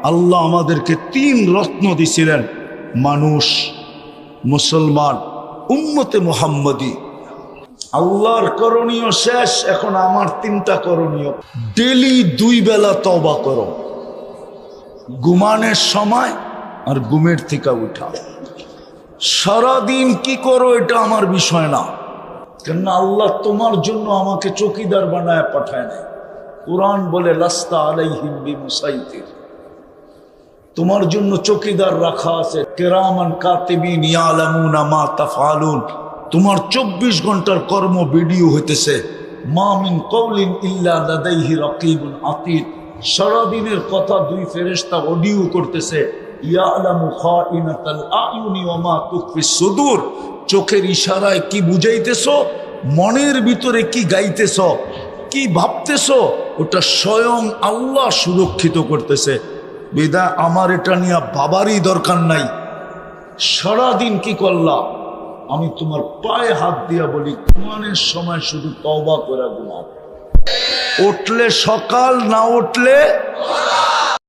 আল্লাহ আমাদেরকে 3 রত্ন দিছিলেন, মানুষ, মুসলমান, উম্মতে মুহাম্মদী। আল্লাহর করণীয় শেষ, এখন আমার 3টা করণীয়। ডেলি 2 বেলা তওবা করো, ঘুমানোর সময় আর ঘুমের থেকে উঠা। সারাদিন কি করো এটা আমার বিষয় না, কেননা আল্লাহ তোমার জন্য আমাকে চৌকিদার বানায় পাঠায় নাই। কুরআন বলে লাস্তা আলাইহিম বিমুসাইতির, তোমার জন্য চৌকিদার রাখা আছে, কিরামান কাতিবিন ইয়ালামুনা মা তাফআলুন। তোমার 24 ঘন্টার কর্ম ভিডিও হইতেছে। মা মিন কওলিন ইল্লা লাদাইহি রাকিবুন আতীদ, সারাদিনের কথা 2 ফেরেশতা অডিও করতেছে। ইয়ালামু খাইনাতাল আয়ুনি ওয়া মা তুখফিস সুদূর, চোখের ইশারায় কি বুঝাইতেছো, মনের ভিতরে কি গাইতেছো, কি ভাবতেছো, ওটা স্বয়ং আল্লাহ সুরক্ষিত করতেছে। বিদা আমার এটা নিয়ে বাবারই দরকার নাই। সারাদিন কি করলা, আমি তোমার পায়ে হাত দিয়া বলি, ঘুমানোর সময় শুধু তওবা করে ঘুমাও। উঠলে সকাল, না উঠলে